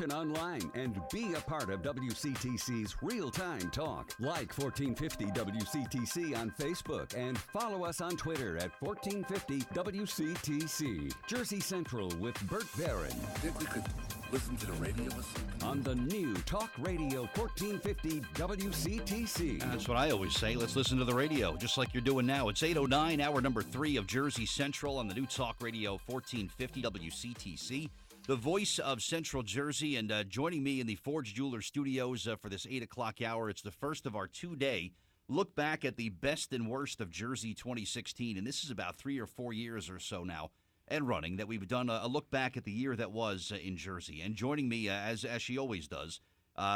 Online and be a part of WCTC's real-time talk. Like 1450 WCTC on Facebook and follow us on Twitter at 1450 WCTC. Jersey Central with Bert Barron. Think we could listen to the radio or something? On the new Talk Radio 1450 WCTC. That's what I always say. Let's listen to the radio, just like you're doing now. It's 8:09, hour number 3 of Jersey Central on the new Talk Radio 1450 WCTC. The voice of Central Jersey, and joining me in the Forge Jeweler Studios for this 8 o'clock hour. It's the first of our 2-day look back at the best and worst of Jersey 2016. And this is about 3 or 4 years or so now and running that we've done a look back at the year that was in Jersey. And joining me, as she always does,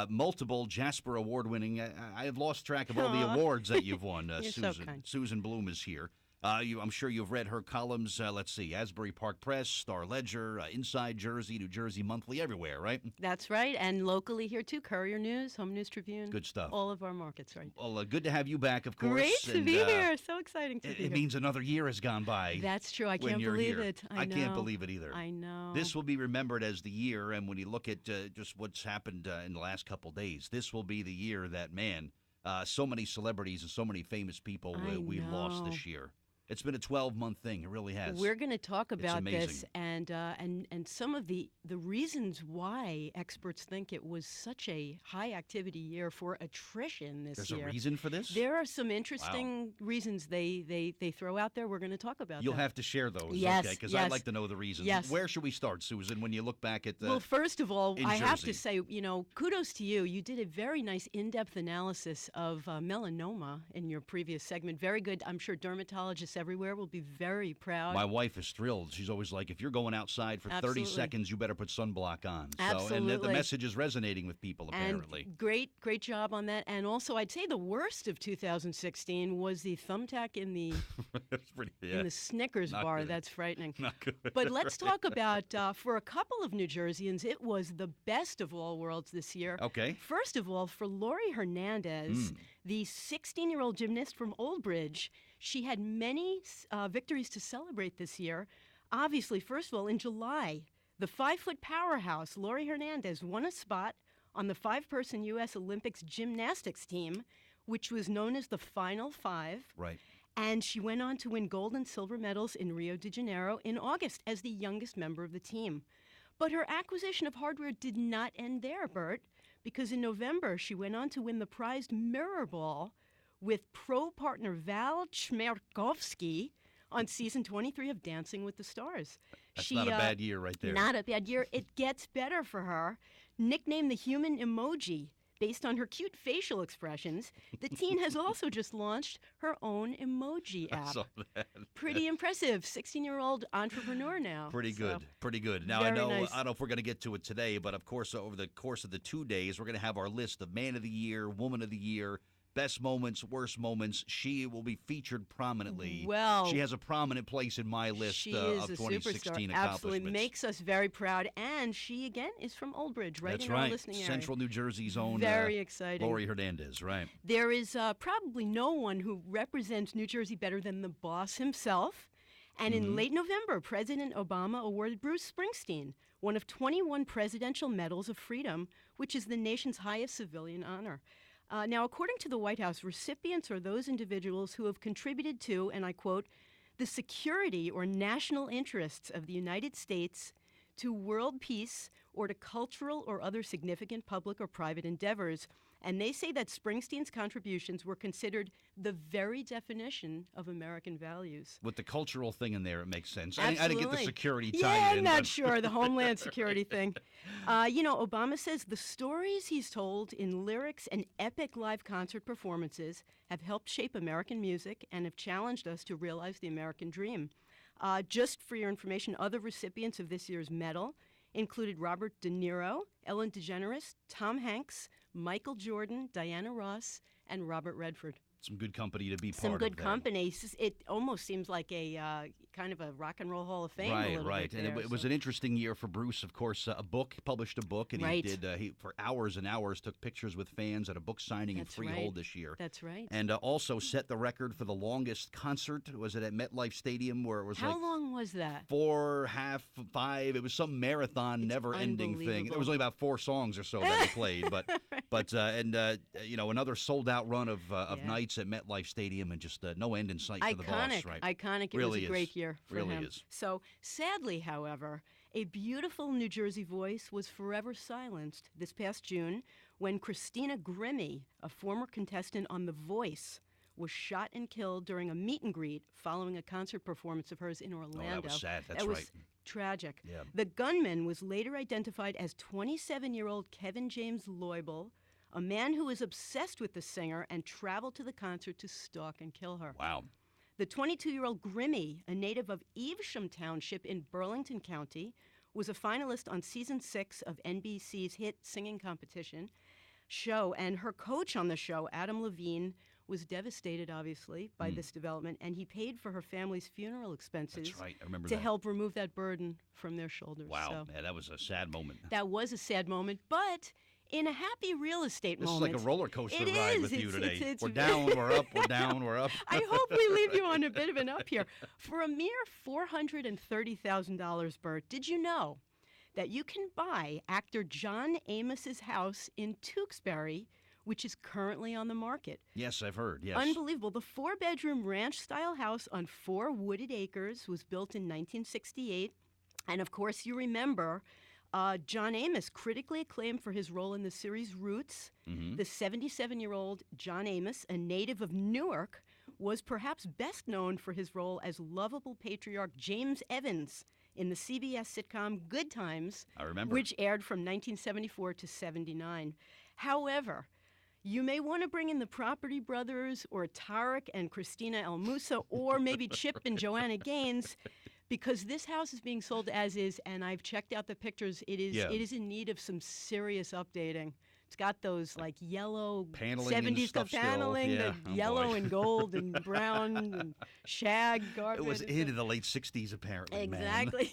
multiple Jasper Award-winning, I have lost track of all the awards that you've won. You're Susan. so kind. Susan Bloom is here. I'm sure you've read her columns. Let's see, Asbury Park Press, Star Ledger, Inside Jersey, New Jersey Monthly, everywhere, right? That's right. And locally here, too, Courier News, Home News Tribune. Good stuff. All of our markets, right? Well, good to have you back, of course. Great to be here. So exciting to be here. It means another year has gone by. That's true. I when can't you're believe here. it. I can't believe it either. I know. This will be remembered as the year, and when you look at just what's happened in the last couple days, this will be the year that, man, so many celebrities and so many famous people we've lost this year. It's been a 12-month thing. It really has. We're going to talk about this amazing. and some of the reasons why experts think it was such a high-activity year for attrition this year. There's a reason for this? There are some interesting reasons they throw out there. We're going to talk about You'll them. have to share those, yes, okay? Because yes. I'd like to know the reasons. Yes. Where should we start, Susan, when you look back at Well, first of all, I have Jersey? to say, kudos to you. You did a very nice in-depth analysis of melanoma in your previous segment. Very good. I'm sure dermatologists everywhere will be very proud. My wife is thrilled. She's always like, if you're going outside for 30 seconds, you better put sunblock on. Absolutely. And the message is resonating with people, apparently. And great job on that. And also, I'd say the worst of 2016 was the thumbtack in the in the Snickers Not bar. good. That's frightening. Not good. But let's talk about, for a couple of New Jerseyans, it was the best of all worlds this year. Okay. First of all, for Lori Hernandez, the 16-year-old gymnast from Old Bridge, she had many victories to celebrate this year. Obviously, first of all, in July, the 5-foot powerhouse, Lori Hernandez, won a spot on the 5-person U.S. Olympics gymnastics team, which was known as the Final Five. Right. And she went on to win gold and silver medals in Rio de Janeiro in August as the youngest member of the team. But her acquisition of hardware did not end there, Bert, because in November she went on to win the prized mirror ball with pro partner Val Chmerkovsky on season 23 of Dancing with the Stars. That's not a bad year right there. Not a bad year. It gets better for her. Nicknamed the human emoji, based on her cute facial expressions, the teen has also just launched her own emoji app. I saw that. Pretty impressive. 16-year-old entrepreneur now. Pretty So, good. Pretty good. Now, very I nice. don't know if we're going to get to it today, but of course, over the course of the 2 days, we're going to have our list of Man of the Year, Woman of the Year, best moments, worst moments. She will be featured prominently. Well, she has a prominent place in my list She of is a 2016 superstar. Absolutely accomplishments. makes us very proud. And she, again, is from Old Bridge, right That's in our right. listening area. Central New Jersey's own Very exciting. Lori Hernandez, right. There is probably no one who represents New Jersey better than the boss himself. And in late November, President Obama awarded Bruce Springsteen one of 21 Presidential Medals of Freedom, which is the nation's highest civilian honor. Now, according to the White House, recipients are those individuals who have contributed to, and I quote, the security or national interests of the United States, to world peace, or to cultural or other significant public or private endeavors. And they say that Springsteen's contributions were considered the very definition of American values. With the cultural thing in there, it makes sense. Absolutely. I didn't get the security tied Yeah, in. I'm not but- sure. The Homeland Security thing. Obama says the stories he's told in lyrics and epic live concert performances have helped shape American music and have challenged us to realize the American dream. Just for your information, other recipients of this year's medal included Robert De Niro, Ellen DeGeneres, Tom Hanks, Michael Jordan, Diana Ross, and Robert Redford. some good company to be part Some of. good there. company. It almost seems like a kind of a rock and roll Hall of Fame. a Right, little right. bit And there, it was so. an interesting year for Bruce. Of course, published a book, and Right. he for hours and hours took pictures with fans at a book signing That's in Freehold right. this year. That's right. And also set the record for the longest concert. Was it at MetLife Stadium where it was How like long was that? 4, half, 5? It was some marathon, never-ending thing. There was unbelievable. only about 4 songs or so that he played, but another sold-out run of Yeah. nights at MetLife Stadium, and just no end in sight for the boss. Right? Iconic. It Really was a great is. year for Really him. is. So sadly, however, a beautiful New Jersey voice was forever silenced this past June when Christina Grimmie, a former contestant on The Voice, was shot and killed during a meet and greet following a concert performance of hers in Orlando. Oh, that was sad. That's that was right. tragic. Yeah. The gunman was later identified as 27-year-old Kevin James Loibel, a man who was obsessed with the singer and traveled to the concert to stalk and kill her. Wow. The 22-year-old Grimmie, a native of Evesham Township in Burlington County, was a finalist on season 6 of NBC's hit singing competition show, and her coach on the show, Adam Levine, was devastated, obviously, by this development, and he paid for her family's funeral expenses That's right. I remember to that. help remove that burden from their shoulders. Wow. So Yeah, that was a sad moment. that was a sad moment, but in a happy real estate This moment. is like a roller coaster It ride is. with you It's- today. it's- We're it's- down, we're up, we're down, we're up. I hope we leave you on a bit of an up here. For a mere $430,000, Bert, did you know that you can buy actor John Amos's house in Tewksbury, which is currently on the market? Yes, I've heard. Yes. Unbelievable. The 4-bedroom ranch-style house on 4 wooded acres was built in 1968. And of course, you remember John Amos, critically acclaimed for his role in the series Roots. The 77-year-old John Amos, a native of Newark, was perhaps best known for his role as lovable patriarch James Evans in the CBS sitcom Good Times, I remember. which aired from 1974 to 79. However, you may want to bring in the Property Brothers or Tarek and Christina El Moussa or maybe Chip and Joanna Gaines, because this house is being sold as is, and I've checked out the pictures. It is in need of some serious updating. It's got those like yellow Paneling and 70s stuff still. paneling, Yeah. the Oh, yellow boy. and gold and brown and shag carpet. It was and in stuff. the late 60s, apparently, Exactly.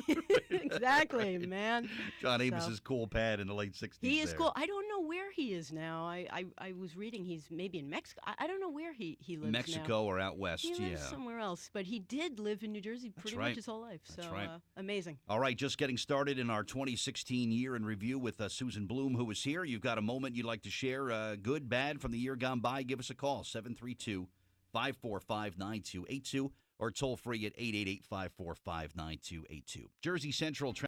Exactly, man. John So- Amos's cool pad in the late 60s. He is there. cool. I don't know where he is now. I was reading he's maybe in Mexico. I don't know where he lives now. Mexico or out west, He lives yeah. somewhere else, but he did live in New Jersey pretty right. much his whole life. That's So right. Amazing. All right, just getting started in our 2016 year in review with Susan Bloom, who is here. You've got a moment you'd like to share, good, bad, from the year gone by. Give us a call, 732-545-9282, or toll free at 888-545-9282. Jersey Central.